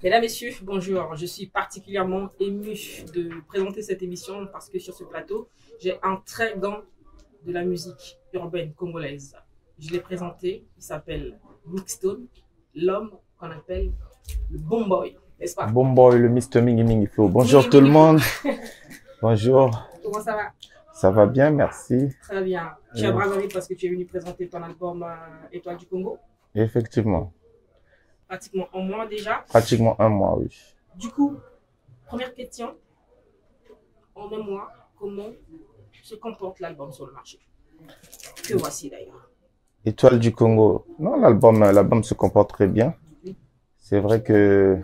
Mesdames, Messieurs, bonjour. Je suis particulièrement émue de présenter cette émission parce que sur ce plateau, j'ai un très grand de la musique urbaine congolaise. Je l'ai présenté, il s'appelle Mixstone, l'homme qu'on appelle le Bon Boy, n'est-ce pas? Bon Boy, le Mr. Mingi Mingi Flow. Bonjour tout le monde. Bonjour. Comment ça va? Ça va bien, merci. Très bien. Tu as bravé parce que tu es venu présenter ton album Étoile du Congo. Effectivement. Pratiquement un mois déjà. Pratiquement un mois, oui. Du coup, première question. En un mois, comment se comporte l'album sur le marché? Que voici d'ailleurs. Étoile du Congo. Non, l'album se comporte très bien. C'est vrai que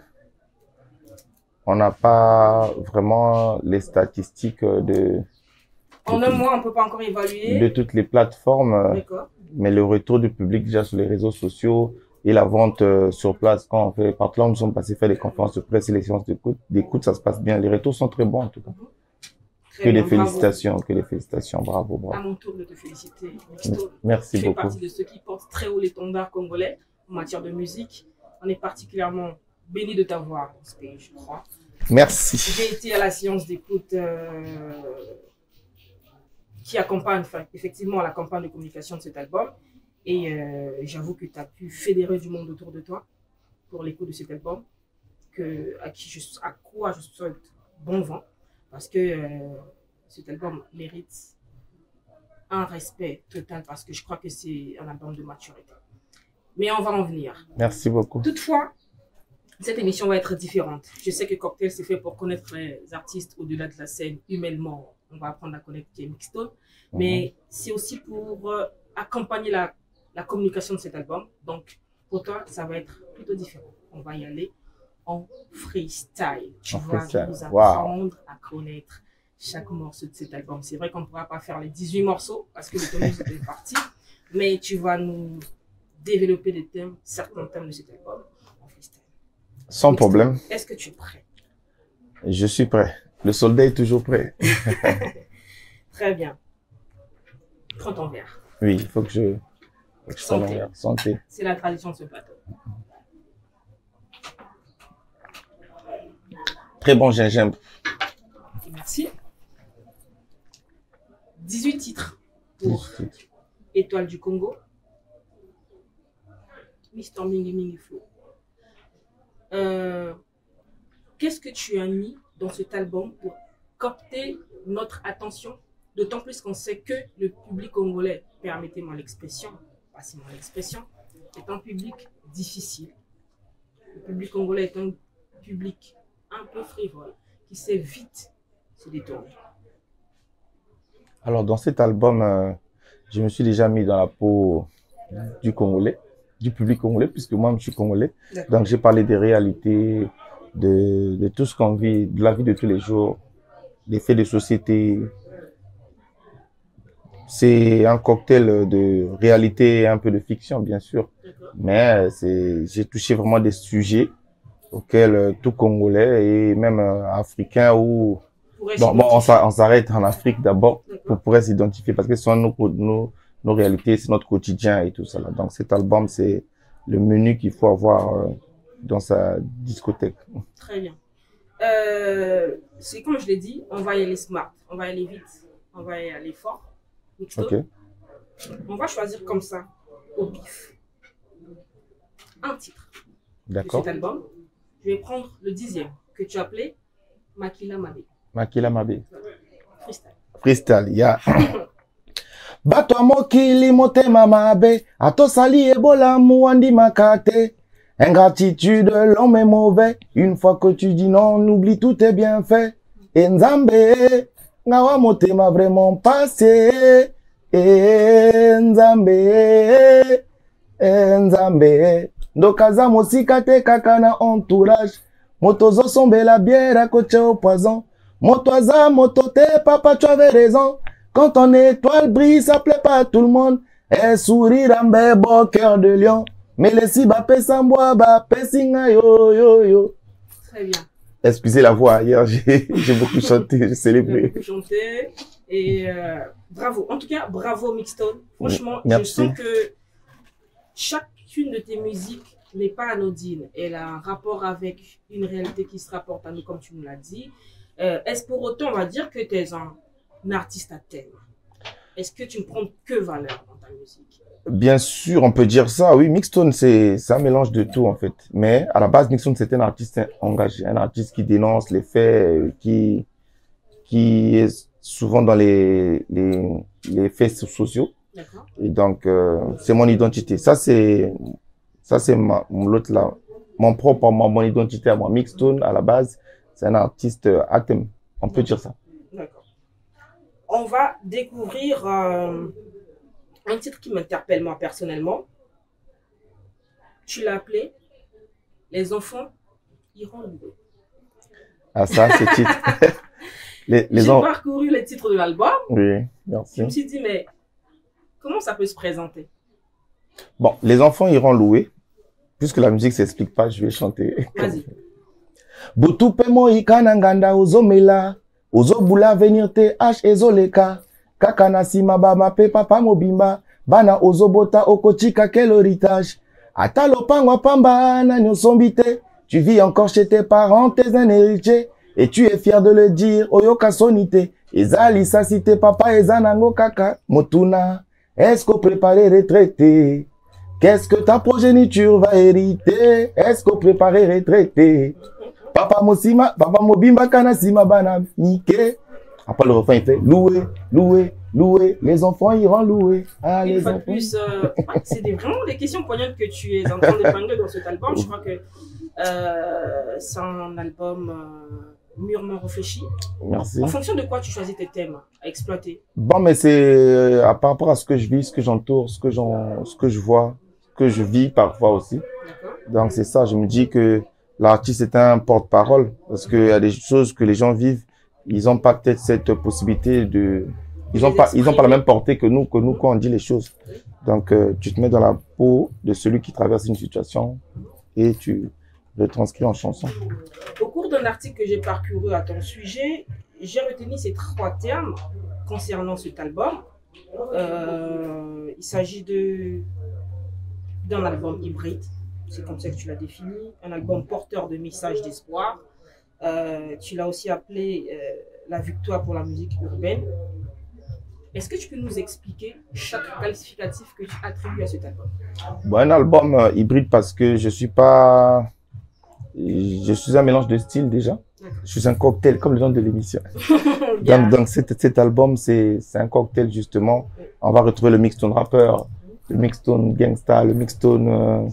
on n'a pas vraiment les statistiques En un mois, on ne peut pas encore évaluer. De toutes les plateformes. D'accord. Mais le retour du public déjà sur les réseaux sociaux et la vente sur place, quand on fait, par là, nous sommes passés faire des conférences de presse et les séances d'écoute, ça se passe bien. Les retours sont très bons, en tout cas. Très bien, félicitations, que des félicitations, bravo, bravo. À mon tour de te féliciter, Mixstone. Merci beaucoup. Tu fais partie de ceux qui portent très haut l'étendard congolais en matière de musique. On est particulièrement béni de t'avoir en stage, je crois. Merci. J'ai été à la séance d'écoute qui accompagne, effectivement, la campagne de communication de cet album. Et j'avoue que tu as pu fédérer du monde autour de toi pour l'écoute de cet album, à quoi je souhaite bon vent, parce que cet album mérite un respect total, parce que je crois que c'est un album de maturité. Mais on va en venir. Merci beaucoup. Toutefois, cette émission va être différente. Je sais que Cocktail, c'est fait pour connaître les artistes au-delà de la scène, humainement. On va apprendre à connaître qui est Mixstone. Mais c'est aussi pour accompagner la communication de cet album. Donc, pour toi, ça va être plutôt différent. On va y aller en freestyle. Tu vas nous apprendre à connaître chaque morceau de cet album. C'est vrai qu'on ne pourra pas faire les 18 morceaux parce que le temps est parti. Mais tu vas nous développer des thèmes, certains thèmes de cet album en freestyle. Sans problème. Est-ce que tu es prêt? Je suis prêt. Le soldat est toujours prêt. Très bien. Prends ton verre. Oui, il faut que je Santé. Santé. C'est la tradition de ce plateau. Très bon gingembre. Merci. 18 titres pour Étoile du Congo. Mr. Mingi Mingi Flow. Qu'est-ce que tu as mis dans cet album pour capter notre attention? D'autant plus qu'on sait que le public congolais, permettez-moi l'expression, passez-moi l'expression, est un public difficile. Le public congolais est un public un peu frivole, qui sait vite se détourner. Alors, dans cet album, je me suis déjà mis dans la peau du Congolais, du public congolais, puisque moi, je suis congolais. Donc, j'ai parlé des réalités, de tout ce qu'on vit, de la vie de tous les jours, des faits de société. C'est un cocktail de réalité et un peu de fiction, bien sûr. Mais j'ai touché vraiment des sujets auxquels tout Congolais et même Africain ou... on s'arrête en Afrique d'abord pour pouvoir s'identifier parce que ce sont nos réalités, c'est notre quotidien et tout ça. Là. Donc cet album, c'est le menu qu'il faut avoir dans sa discothèque. Très bien. C'est comme je l'ai dit, on va y aller smart, on va y aller vite, on va y aller fort. Okay. On va choisir comme ça, au pif, un titre de cet album. Je vais prendre le 10e que tu as appelé Makila Mabe. Makila Mabe. Freestyle. Freestyle, yeah. Bato mokili motema mabe, atosali ebola muandi makate. Ingratitude, l'homme est mauvais. Une fois que tu dis non, on oublie tout est bien fait. Et Nzambe, ngawa motema vraiment passé. Et Nzambe, ndokaza mosika te kaka na entourage. Moto zo sombe la bière à côté au poison. Moto aza moto te, papa tu avais raison. Quand ton étoile brille, ça plaît pas à tout le monde. Et sourire en beau cœur de lion. Mais les si bapé samboa bapé singa yo yo yo. Très bien. Excusez la voix, hier j'ai beaucoup chanté, j'ai célébré. J'ai beaucoup chanté et bravo. En tout cas, bravo Mixstone. Franchement, merci. Je sens que chacune de tes musiques n'est pas anodine. Elle a un rapport avec une réalité qui se rapporte à nous, comme tu nous l'as dit. Est-ce pour autant, on va dire que tu es un artiste à thème? Est-ce que tu ne prends que valeur dans ta musique? Bien sûr, on peut dire ça. Oui, Mixstone, c'est un mélange de tout, en fait. Mais à la base, Mixstone, c'était un artiste engagé, un artiste qui dénonce les faits, qui est souvent dans les faits sociaux. Et donc, c'est mon identité. Ça, c'est l'autre là. Mon identité à moi. Mixstone, à la base, c'est un artiste à thème. On peut dire ça. D'accord. On va découvrir un titre qui m'interpelle moi personnellement. Tu l'as appelé Les enfants iront louer. Ah ça, ce titre. J'ai parcouru les titres de l'album. Oui, merci. Je me suis dit, mais comment ça peut se présenter? Bon, les enfants iront louer. Puisque la musique s'explique pas, je vais chanter. Vas-y. Botupe mo ikananganda ozomela. Ozobula venir te h ezoleka. Kaka nasima ba mape papa mobimba. Bana ozobota okochika quel héritage. Ata lopangwa pamba na nyosombite. Tu vis encore chez tes parents, t'es un héritier. Et tu es fier de le dire, oyoka sonite. Ezali sa cité papa ezanango kaka. Motuna, est-ce qu'on prépare retraité? Qu'est-ce que ta progéniture va hériter? Est-ce qu'on prépare retraité? Papa Mosima, papa Mobimba Kanasima Bana Nike. Après le refrain, il fait louer, louer, louer. Les enfants iront louer. Ah, une fois de plus, c'est vraiment des questions poignantes que tu es en train d'épingler dans cet album. Je crois que c'est un album mûrement réfléchi. Merci. En fonction de quoi tu choisis tes thèmes à exploiter? Bon, mais c'est par rapport à ce que je vis, ce que j'entoure, ce que je vois, ce que je vis parfois aussi. Donc c'est ça, je me dis que l'artiste est un porte-parole parce qu'il y a des choses que les gens vivent, ils n'ont pas peut-être cette possibilité de, ils n'ont pas la même portée que nous quand on dit les choses. Donc tu te mets dans la peau de celui qui traverse une situation et tu le transcris en chanson. Au cours d'un article que j'ai parcouru à ton sujet, j'ai retenu ces 3 termes concernant cet album. Il s'agit d'un album hybride. C'est comme ça que tu l'as défini, un album porteur de messages d'espoir. Tu l'as aussi appelé la victoire pour la musique urbaine. Est-ce que tu peux nous expliquer chaque qualificatif que tu attribues à cet album? Bon, un album hybride parce que je suis un mélange de styles déjà. Je suis un cocktail comme le nom de l'émission. donc cet album, c'est un cocktail justement. On va retrouver le mixtone rappeur, le mixtone gangsta, le mixtone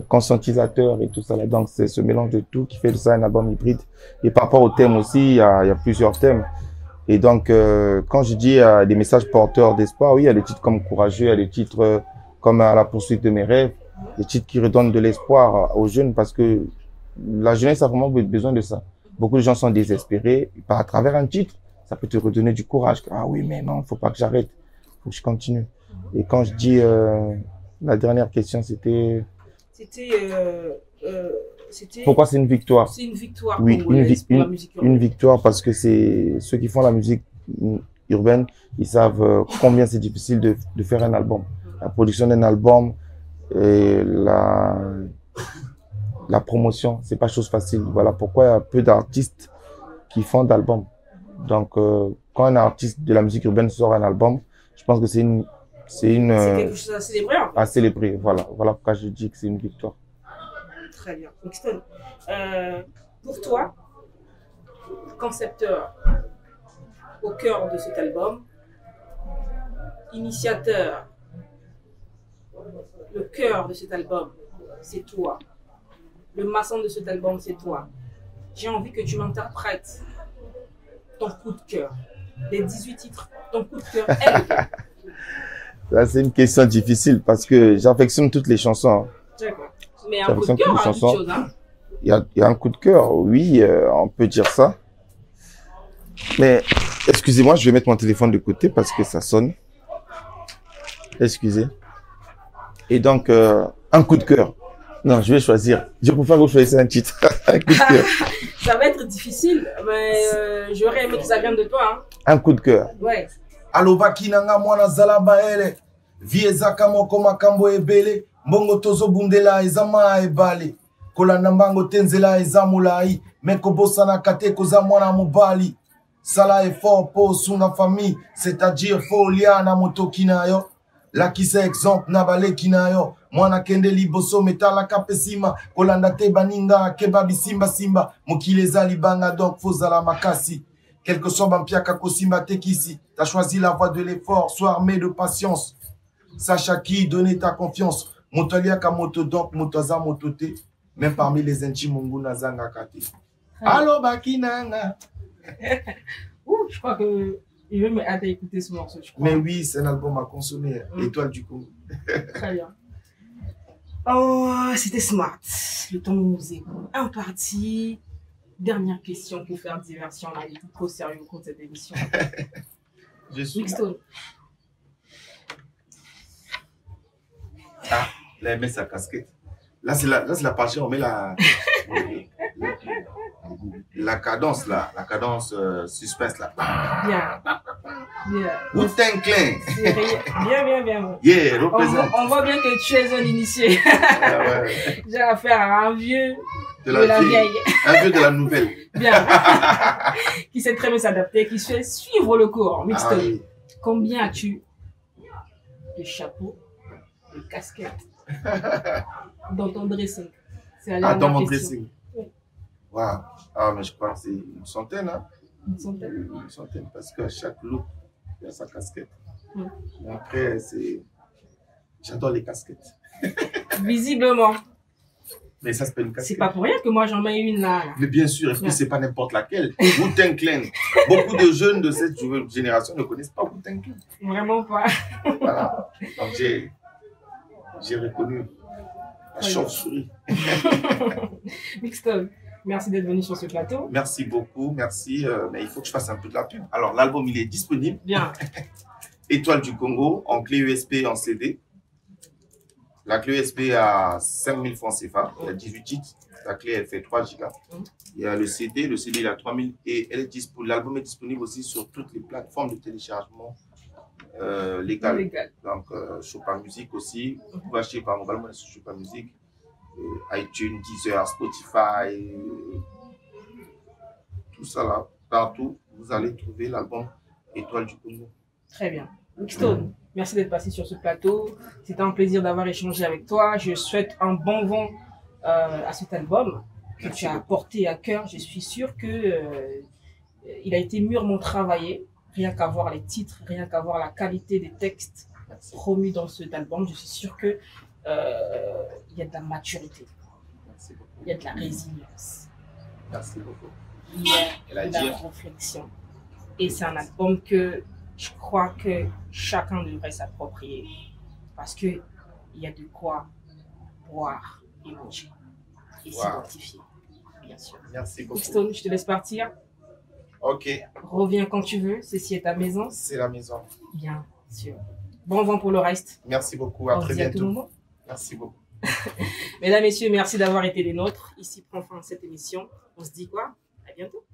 conscientisateur et tout ça là. Donc c'est ce mélange de tout qui fait de ça un album hybride. Et par rapport au thème aussi, il y a plusieurs thèmes. Et donc quand je dis des messages porteurs d'espoir, oui, il y a des titres comme Courageux, il y a des titres comme À la poursuite de mes rêves, des titres qui redonnent de l'espoir aux jeunes parce que la jeunesse a vraiment besoin de ça. Beaucoup de gens sont désespérés. À travers un titre, ça peut te redonner du courage. Ah oui, mais non, faut pas que j'arrête, faut que je continue. Et quand je dis la dernière question, c'était pourquoi c'est une victoire? C'est une victoire. Oui, pour la musique urbaine. Une victoire parce que c'est ceux qui font la musique urbaine, ils savent combien c'est difficile de faire un album. La production d'un album, et la promotion, c'est pas chose facile. Voilà pourquoi il y a peu d'artistes qui font d'albums. Donc, quand un artiste de la musique urbaine sort un album, je pense que c'est quelque chose à célébrer. À célébrer, voilà pourquoi je dis que c'est une victoire. Très bien. Pour toi, concepteur au cœur de cet album, initiateur, le cœur de cet album, c'est toi. Le maçon de cet album, c'est toi. J'ai envie que tu m'interprètes ton coup de cœur. Les 18 titres, ton coup de cœur est lequel? Là, c'est une question difficile parce que j'affectionne toutes les chansons. D'accord. Mais un coup de cœur, quelque chose, hein? Il y a un coup de cœur, oui, on peut dire ça. Mais, excusez-moi, je vais mettre mon téléphone de côté parce que ça sonne. Excusez. Et donc, un coup de cœur. Non, je vais choisir. Je préfère que vous choisissiez un titre. Un coup de cœur. Ça va être difficile, mais j'aurais aimé que ça vienne de toi. Hein. Un coup de cœur. Ouais. Alobaki nanga mwana zala baele. Viezaka moko makambo ebele. Mbongo tozo bundela ezama ebale. Kolanda mbango tenzela ezamulai. Meko bosana kate koza mwana mobali. Sala effort pour sunga famille. C'est-à-dire folia na motoki na yo. La kise exemple na bale kinayo. Mwana kende liboso metala kapesima. Kolanda te baninga kebabi simba simba. Mokile zali banga donc fozala makasi. Quel que soit Bampiaka Kosimba Tekisi, t'as choisi la voie de l'effort, sois armé de patience. Sache à qui donner ta confiance. Motolia Kamoto donc Motoza Motote, même parmi les intimes Munguna Zanga Kate. Allo Bakinanga. Ouh, je crois que il veut me hâte d'écouter ce morceau, je crois. Mais oui, c'est un album à consommer. Étoile du Congo. Très bien. Oh, c'était smart. Le temps nous est imparti. Dernière question pour faire diversion. On a été trop sérieux au cours de cette émission. Je suis Mixstone. Ah, là, elle met sa casquette. Là, c'est la partie, on met la cadence, là. La cadence suspense, là. Bien. Bien. Wu-Tang Clan. Bien. Yeah, représente. On voit bien que tu es un initié. Ah, ouais. J'ai affaire à un vieux de la vieille. Un vieux de la nouvelle. Bien. Qui sait très bien s'adapter, qui sait suivre le cours. Mixstone. Ah, oui. Combien as-tu de chapeaux, de casquettes dans ton dressing? Dans mon dressing. Oui. Waouh. Ah, mais je crois que c'est une centaine. Hein? Une centaine. Une centaine, parce que chaque look, il y a sa casquette. Mais après, j'adore les casquettes. Visiblement. Mais ça, c'est pas une casquette. C'est pas pour rien que moi, j'en mets une là. Mais bien sûr, et puis c'est pas n'importe laquelle. Wu-Tang Clan. Beaucoup de jeunes de cette génération ne connaissent pas Wu-Tang Clan. Vraiment pas. Voilà. Donc j'ai reconnu la chauve-souris. Mixstone, merci d'être venu sur ce plateau. Merci beaucoup, merci. Mais il faut que je fasse un peu de la pub. Alors, l'album, il est disponible. Bien. Étoile du Congo, en clé USB, en CD. La clé USB a 5000 francs CFA, il y a 18 titres. La clé, elle fait 3 gigas. Il y a le CD il a 3000 et l'album est disponible aussi sur toutes les plateformes de téléchargement légales. Donc, Chopin Music aussi. Vous pouvez acheter par mobilement sur Chopin Music, iTunes, Deezer, Spotify, tout ça là, partout. Vous allez trouver l'album Étoile du Congo. Très bien. Mixstone, merci d'être passé sur ce plateau. C'était un plaisir d'avoir échangé avec toi. Je souhaite un bon vent à cet album que tu as porté à cœur. Je suis sûr que il a été mûrement travaillé. Rien qu'à voir les titres, rien qu'à voir la qualité des textes promus dans cet album, je suis sûr que il y a de la maturité. Il y a de la résilience. Merci beaucoup. Il y a de la réflexion. Et c'est un album que je crois que chacun devrait s'approprier parce qu'il y a de quoi boire et manger et s'identifier, bien sûr. Merci beaucoup. Mixstone, je te laisse partir. Ok. Reviens quand tu veux, ceci est ta maison. C'est la maison. Bien sûr. Bon vent pour le reste. Merci beaucoup, à très bientôt. Merci beaucoup. Mesdames, Messieurs, merci d'avoir été les nôtres. Ici prend fin cette émission. On se dit quoi? À bientôt.